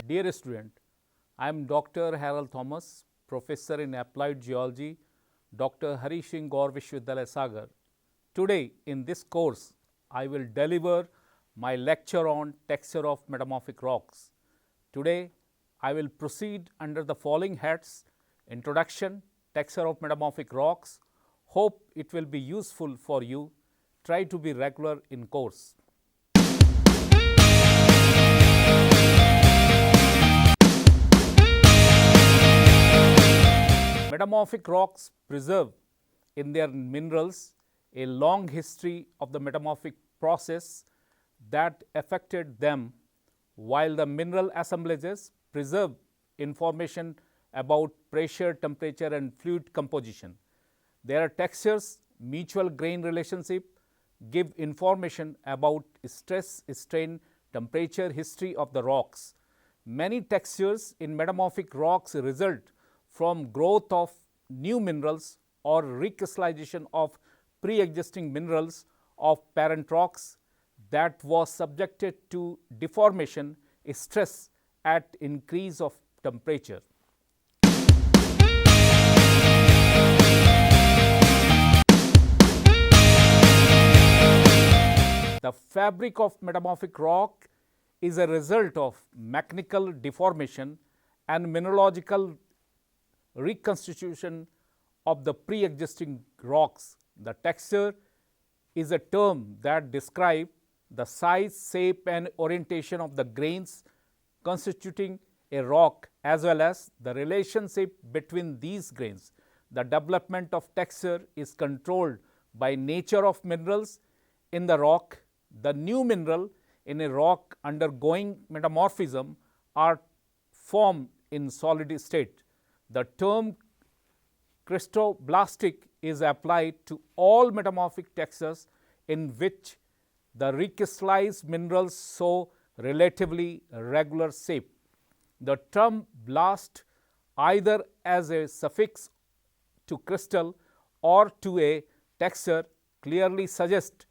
Dear student, I am Dr. Harold Thomas, Professor in Applied Geology, Dr. Hari Singh Gaur Vishwavidyalaya Sagar. Today in this course, I will deliver my lecture on texture of metamorphic rocks. Today, I will proceed under the following heads: Introduction, Texture of Metamorphic Rocks. Hope it will be useful for you. Try to be regular in course. Metamorphic rocks preserve in their minerals a long history of the metamorphic process that affected them, while the mineral assemblages preserve information about pressure, temperature and fluid composition. Their textures, mutual grain relationship give information about stress, strain, temperature, history of the rocks. Many textures in metamorphic rocks result from growth of new minerals or recrystallization of pre-existing minerals of parent rocks that was subjected to deformation, stress at increase of temperature. The fabric of metamorphic rock is a result of mechanical deformation and mineralogical reconstitution of the pre-existing rocks. The texture is a term that describes the size, shape and orientation of the grains constituting a rock, as well as the relationship between these grains. The development of texture is controlled by nature of minerals in the rock. The new mineral in a rock undergoing metamorphism are formed in solid state. The term crystoblastic is applied to all metamorphic textures in which the recrystallized minerals show relatively regular shape. The term blast, either as a suffix to crystal or to a texture, clearly suggests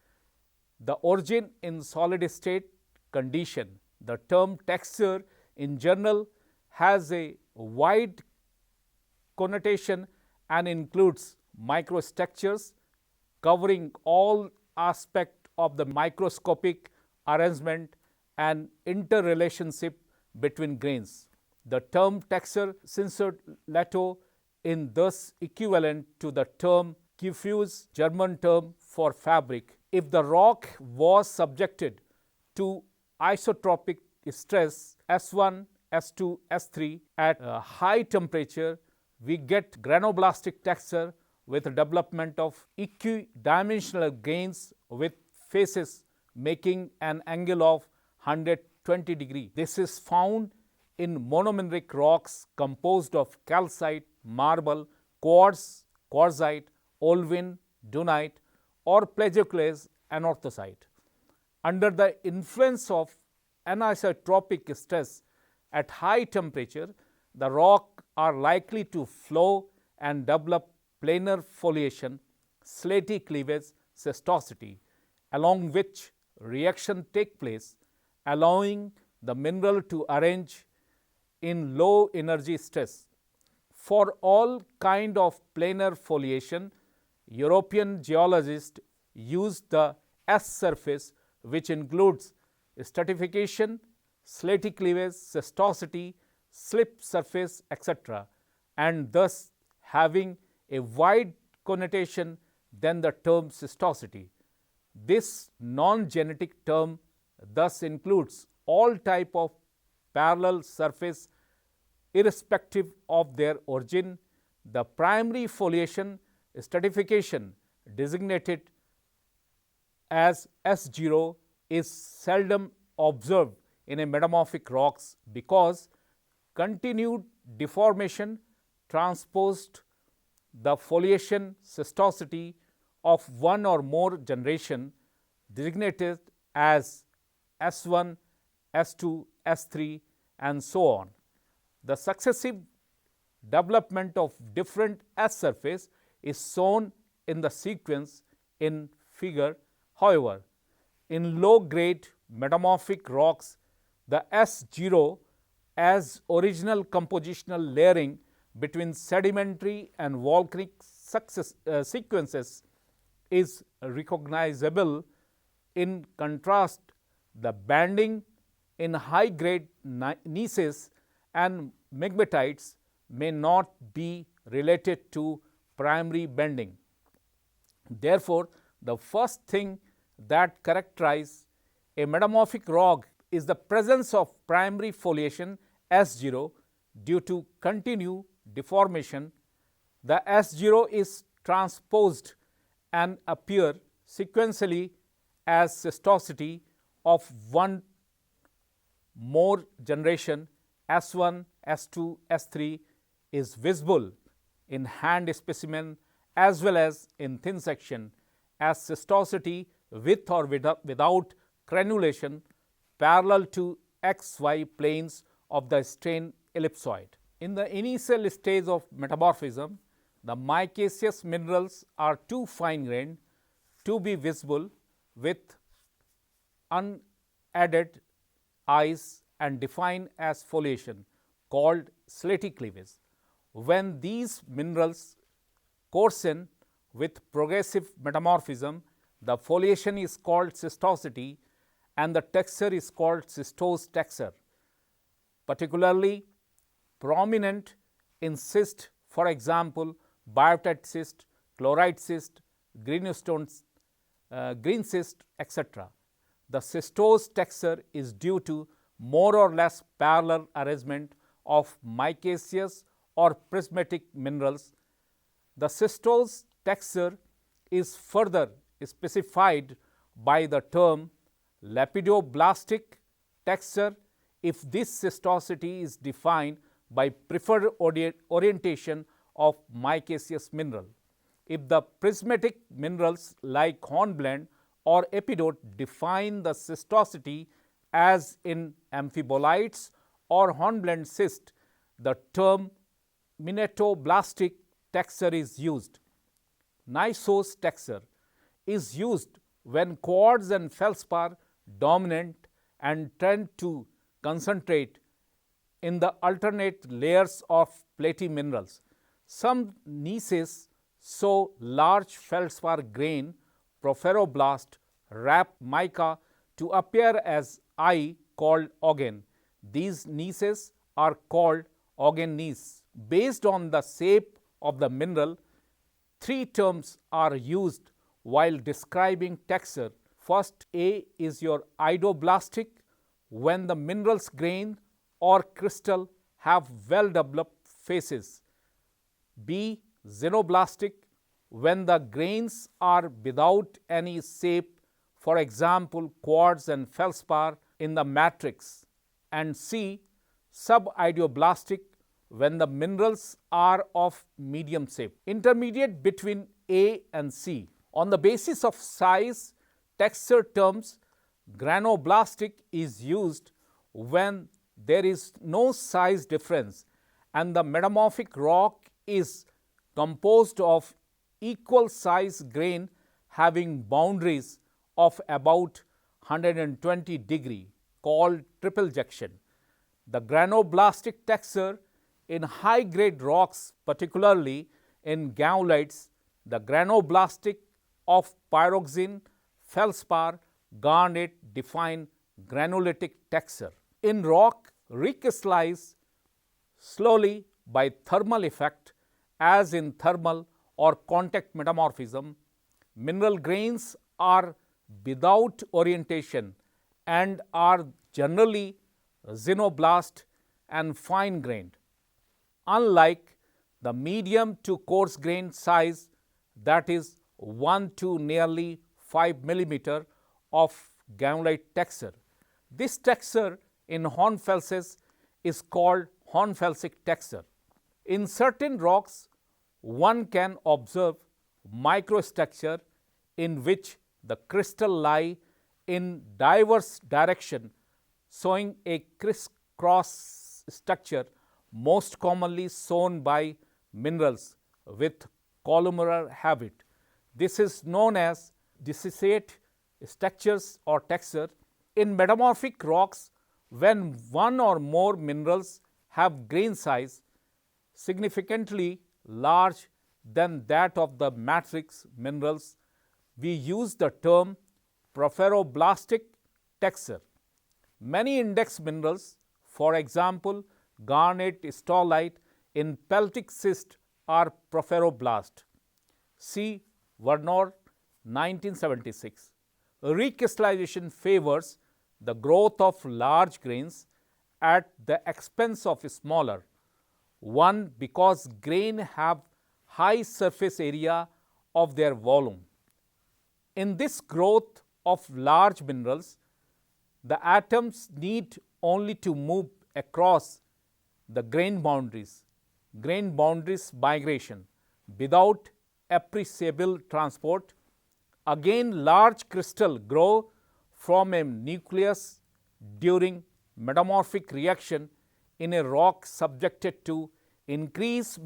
the origin in solid state condition. The term texture in general has a wide connotation and includes microstructures covering all aspects of the microscopic arrangement and interrelationship between grains. The term texture cincellato is thus equivalent to the term Gefüge, German term for fabric. If the rock was subjected to isotropic stress S1, S2, S3 at a high temperature, we get granoblastic texture with development of equidimensional grains with faces making an angle of 120 degree. This is found in monomineralic rocks composed of calcite, marble, quartz, quartzite, olivine, dunite or plagioclase anorthosite. Under the influence of anisotropic stress at high temperature, the rock are likely to flow and develop planar foliation, slaty cleavage, schistosity, along which reaction take place, allowing the mineral to arrange in low energy stress. For all kind of planar foliation, European geologists use the S surface, which includes stratification, slaty cleavage, cystosity, slip surface, etc., and thus having a wide connotation than the term cystosity. This non-genetic term thus includes all type of parallel surface irrespective of their origin. The primary foliation stratification designated as S0 is seldom observed in a metamorphic rocks because continued deformation transposed the foliation cystosity of one or more generation designated as S1, S2, S3 and so on. The successive development of different S surface is shown in the sequence in figure. However, in low grade metamorphic rocks, the S0 as original compositional layering between sedimentary and volcanic sequences is recognizable. In contrast, the banding in high grade gneisses and megmatites may not be related to primary bending. Therefore, the first thing that characterizes a metamorphic rock is the presence of primary foliation S0 due to continued deformation. The S0 is transposed and appear sequentially as cystosity of one more generation S1, S2, S3 is visible in hand specimen as well as in thin section as cystosity with or without crenulation parallel to XY planes of the strain ellipsoid. In the initial stage of metamorphism, the micaceous minerals are too fine grained to be visible with unaided eyes and defined as foliation called slaty cleavage. When these minerals coarsen with progressive metamorphism, the foliation is called cystosity and the texture is called cystose texture. Particularly prominent in cyst, for example, biotite cyst, chloride cyst, greenstone, green cyst, etc. The cystose texture is due to more or less parallel arrangement of micaceous or prismatic minerals. The cystose texture is further specified by the term lapidoblastic texture if this cystosity is defined by preferred orientation of micaceous mineral. If the prismatic minerals like hornblende or epidote define the cystosity as in amphibolites or hornblende cyst, the term minetoblastic texture is used. Gneiss texture is used when quartz and feldspar dominant and tend to concentrate in the alternate layers of platy minerals. Some gneisses show large feldspar grain porphyroblast wrap mica to appear as eye called oggen. These gneisses are called oggen gneiss. Based on the shape of the mineral, three terms are used while describing texture. First, A is your idoblastic, when the mineral's grain or crystal have well developed faces. B, xenoblastic, when the grains are without any shape, for example, quartz and feldspar in the matrix. And C, subidioblastic, when the minerals are of medium shape. Intermediate between A and C. On the basis of size, texture terms, granoblastic is used when there is no size difference and the metamorphic rock is composed of equal size grain having boundaries of about 120 degree called triple junction. The granoblastic texture in high grade rocks, particularly in gaolites, the granoblastic of pyroxene, feldspar, garnet define granulitic texture. In rock, recrystallize slowly by thermal effect, as in thermal or contact metamorphism. Mineral grains are without orientation and are generally xenoblast and fine grained. Unlike the medium to coarse grain size, that is 1 to nearly 5 millimeter of granulite texture. This texture in hornfelses is called hornfelsic texture. In certain rocks, one can observe microstructure in which the crystal lie in diverse direction, showing a crisscross structure most commonly shown by minerals with columnar habit. This is known as dissociate structures or texture. In metamorphic rocks, when one or more minerals have grain size significantly large than that of the matrix minerals, we use the term porphyroblastic texture. Many index minerals, for example, garnet, stolite in peltic schist are porphyroblast. See Vernor 1976. Recrystallization favors the growth of large grains at the expense of smaller one because grain have high surface area of their volume. In this growth of large minerals, the atoms need only to move across the grain boundaries migration without appreciable transport. Again, large crystal grow from a nucleus during metamorphic reaction in a rock subjected to increased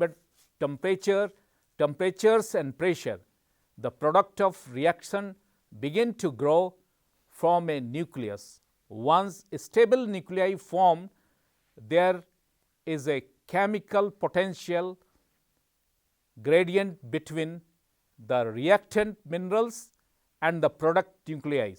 temperatures and pressure. The product of reaction begin to grow from a nucleus. Once stable nuclei formed, there is a chemical potential gradient between the reactant minerals and the product nuclei.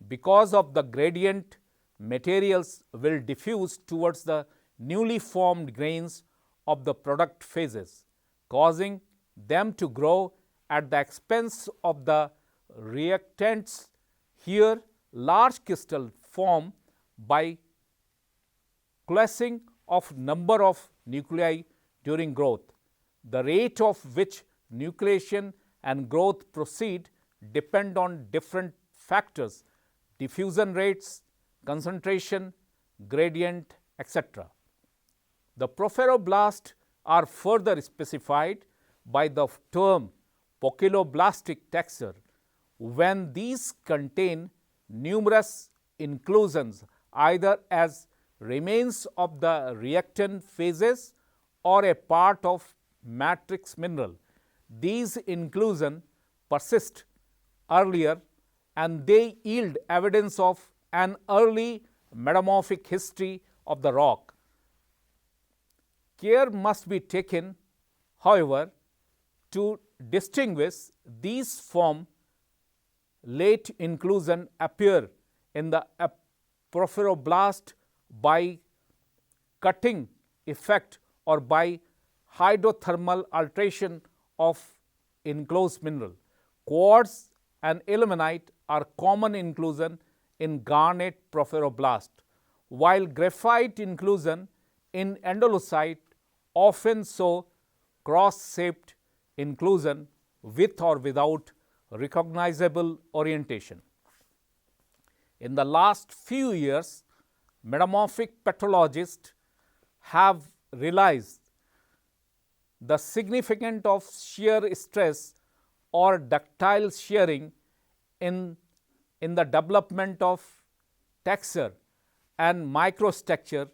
Because of the gradient, materials will diffuse towards the newly formed grains of the product phases, causing them to grow at the expense of the reactants. Here, large crystals form by coalescing of number of nuclei during growth. The rate of which nucleation and growth proceed depend on different factors: diffusion rates, concentration, gradient, etc. The porphyroblasts are further specified by the term poikiloblastic texture when these contain numerous inclusions either as remains of the reactant phases or a part of matrix mineral. These inclusions persist earlier and they yield evidence of an early metamorphic history of the rock. Care must be taken, however, to distinguish these from late inclusion appear in the porphyroblast by cutting effect or by hydrothermal alteration of enclosed mineral. Quartz and ilmenite are common inclusion in garnet porphyroblast, while graphite inclusion in andalusite often show cross-shaped inclusion with or without recognizable orientation. In the last few years, metamorphic petrologists have realized the significance of shear stress or ductile shearing in the development of texture and microstructure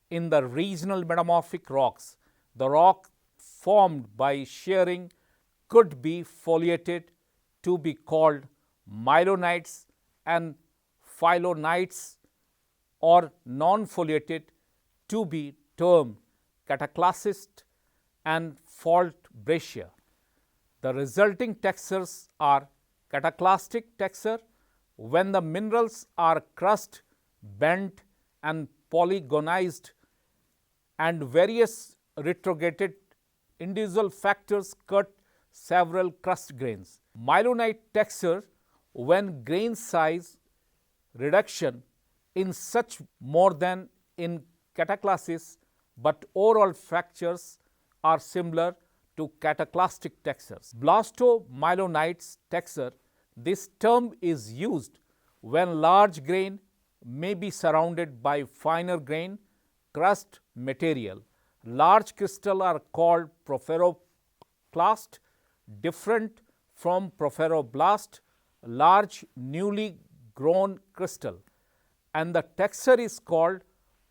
in the regional metamorphic rocks. The rock formed by shearing could be foliated to be called myelonites and phylonites, or non-foliated to be termed cataclysst and fault breccia. The resulting textures are Cataclastic texture, when the minerals are crushed, bent and polygonized, and various retrograde individual factors cut several crust grains. Myeloid texture, when grain size reduction in such more than in cataclasis, but overall fractures are similar to cataclastic textures. Blastomyelonites texture, this term is used when large grain may be surrounded by finer grain crust material. Large crystal are called porphyroclast, different from porphyroblast, large newly grown crystal, and the texture is called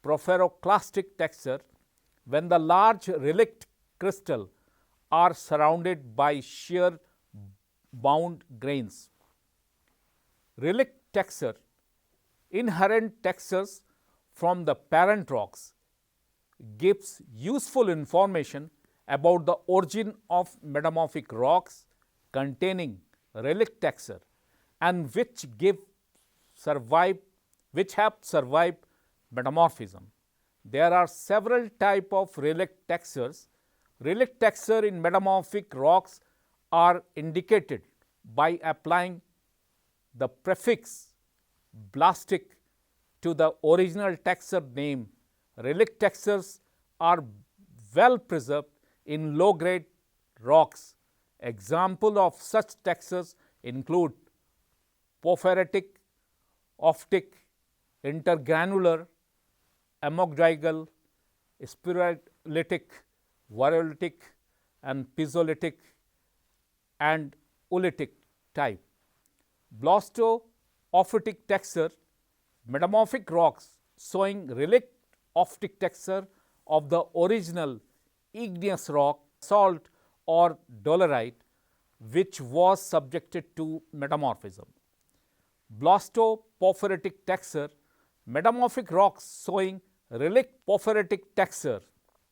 porphyroclastic texture when the large relict crystal are surrounded by shear bound grains. Relict texture, inherent textures from the parent rocks, gives useful information about the origin of metamorphic rocks containing relict texture and which have survived metamorphism. There are several types of relict textures. Relict texture in metamorphic rocks are indicated by applying the prefix blastic to the original texture name. Relict textures are well preserved in low grade rocks. Example of such textures include porphyritic, optic, intergranular, amygdala, spiralitic, virulitic and piezolitic and oolitic type. Blastophytic texture, metamorphic rocks showing relict optic texture of the original igneous rock, salt or dolerite, which was subjected to metamorphism. Blastopophyritic texture, metamorphic rocks showing relict porphyritic texture.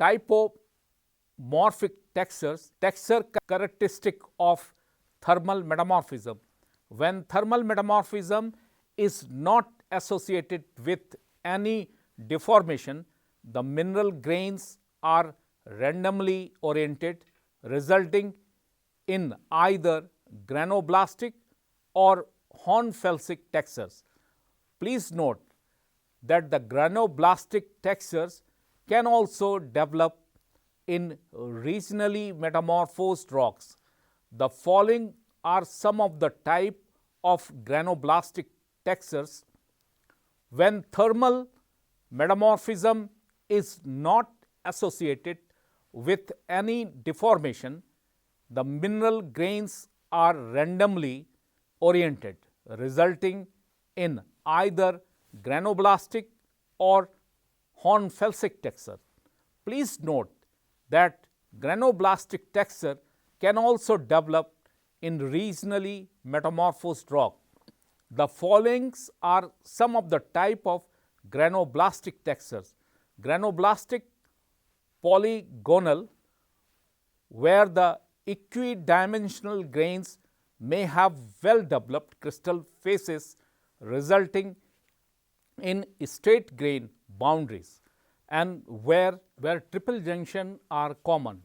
Typomorphic textures, texture characteristic of thermal metamorphism. When thermal metamorphism is not associated with any deformation, the mineral grains are randomly oriented, resulting in either granoblastic or hornfelsig textures. Please note that the granoblastic textures can also develop in regionally metamorphosed rocks. The following are some of the type of granoblastic textures. When thermal metamorphism is not associated with any deformation, the mineral grains are randomly oriented, resulting in either granoblastic or hornfelsig texture. Please note that granoblastic texture can also develop in regionally metamorphosed rock. The following are some of the type of granoblastic textures. Granoblastic polygonal, where the equidimensional grains may have well developed crystal faces, resulting in straight grain boundaries, and where triple junction are common.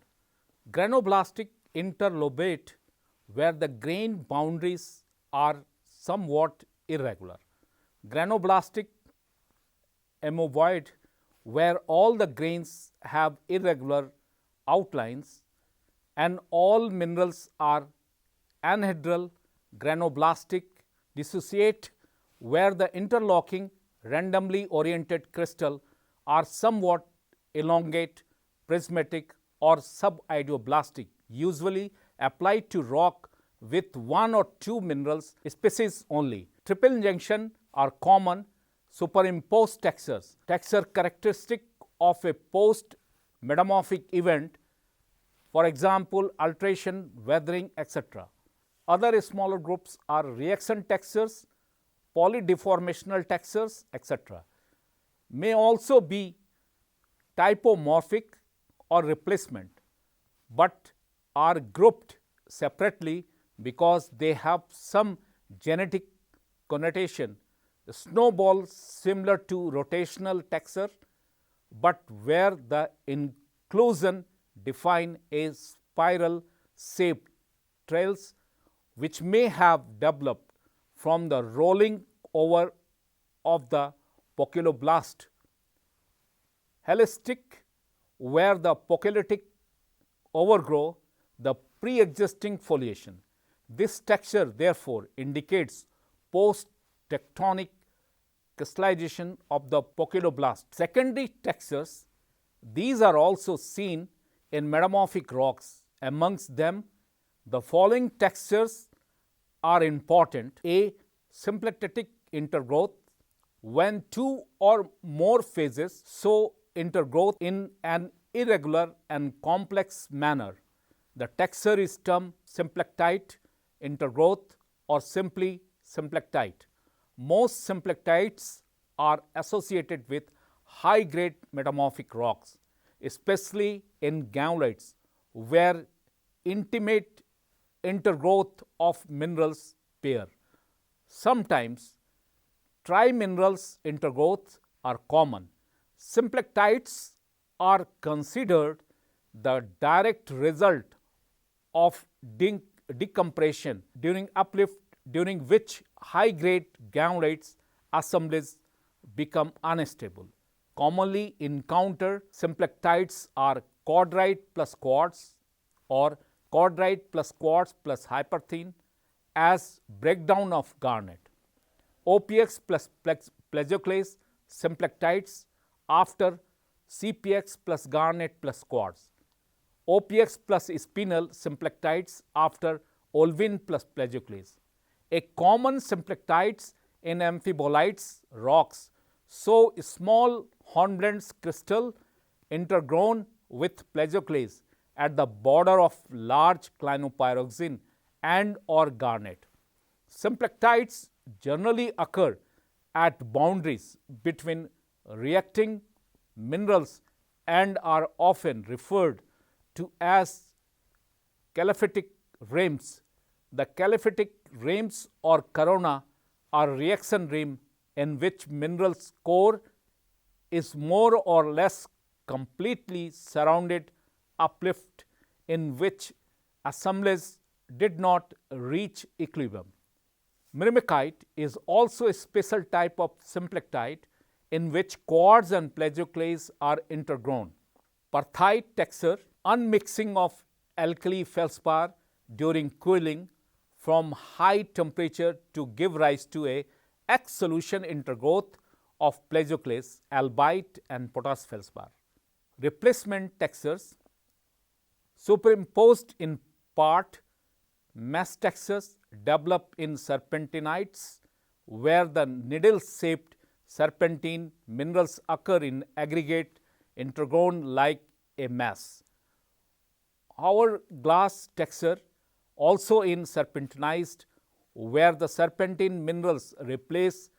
Granoblastic interlobate, where the grain boundaries are somewhat irregular. Granoblastic amoeboid, where all the grains have irregular outlines and all minerals are anhedral. Granoblastic dissociate, where the interlocking randomly oriented crystal are somewhat elongate, prismatic or subidioblastic, usually applied to rock with one or two minerals species only. Triple junction are common superimposed textures, texture characteristic of a post metamorphic event, for example, alteration, weathering, etc. Other smaller groups are reaction textures, polydeformational textures, etc. May also be typomorphic or replacement, but are grouped separately because they have some genetic connotation. The snowball similar to rotational texture, but where the inclusion define a spiral shaped trails which may have developed from the rolling over of the poikiloblast. Hellenistic, where the poikilotic overgrow the pre-existing foliation. This texture therefore indicates post-tectonic crystallization of the poikiloblast. Secondary textures, these are also seen in metamorphic rocks. Amongst them, the following textures are important. A. Symplectic intergrowth, when two or more phases show intergrowth in an irregular and complex manner. The texture is termed symplectite intergrowth or simply symplectite. Most symplectites are associated with high grade metamorphic rocks, especially in gamma-lites, where intimate intergrowth of minerals pair. Sometimes triminerals intergrowths are common. Symplectites are considered the direct result of decompression during uplift, during which high grade gamma-lites assemblies become unstable. Commonly encountered symplectites are cordite plus quartz or cordite plus quartz plus hyperthene as breakdown of garnet. OPX plus plagioclase symplectites after CPX plus garnet plus quartz. OPX plus spinel symplectites after olivine plus plagioclase. A common symplectites in amphibolites rocks show small hornblende crystal intergrown with plagioclase at the border of large clinopyroxene and or garnet. Symplectites generally occur at boundaries between reacting minerals and are often referred to as caliphatic rims. The caliphatic rims or corona are reaction rim in which mineral's core is more or less completely surrounded uplift in which assemblies did not reach equilibrium. Myrmekite is also a special type of symplectite in which quartz and plagioclase are intergrown. Perthite texture, unmixing of alkali feldspar during cooling from high temperature to give rise to a X solution intergrowth of plagioclase, albite and potash feldspar. Replacement textures, superimposed in part mesh textures develop in serpentinites where the needle shaped serpentine minerals occur in aggregate intergrown like a mesh. Hourglass texture also in serpentinized where the serpentine minerals replace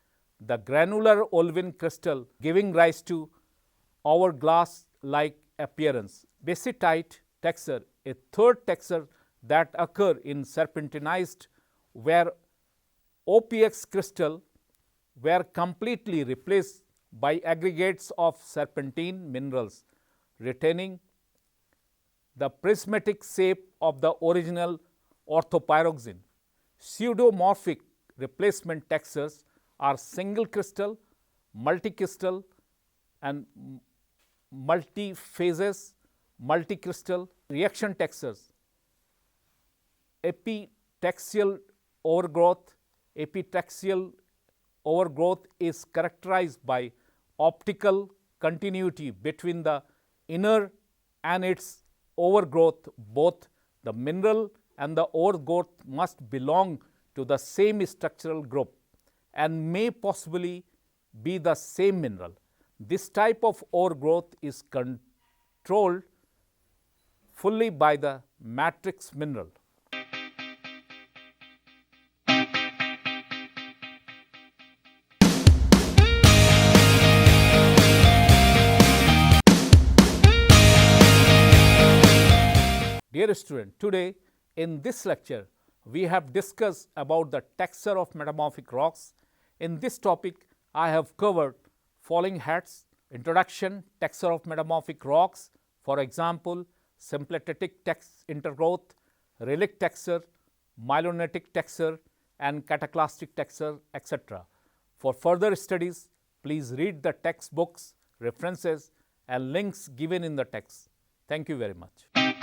the granular olivine crystal, giving rise to hourglass like appearance. Basitite texture, a third texture that occur in serpentinized where OPX crystal were completely replaced by aggregates of serpentine minerals, retaining the prismatic shape of the original orthopyroxene. Pseudomorphic replacement textures are single crystal, multicrystal and multiphases, multicrystal reaction textures. Epitaxial overgrowth. Epitaxial overgrowth is characterized by optical continuity between the inner and its overgrowth. Both the mineral and the overgrowth must belong to the same structural group and may possibly be the same mineral. This type of overgrowth is controlled fully by the matrix mineral. Dear student, today in this lecture we have discussed about the texture of metamorphic rocks. In this topic, I have covered following heads: introduction, texture of metamorphic rocks, for example, symplectic intergrowth, relic texture, myelonetic texture, and cataclastic texture, etc. For further studies, please read the textbooks, references, and links given in the text. Thank you very much.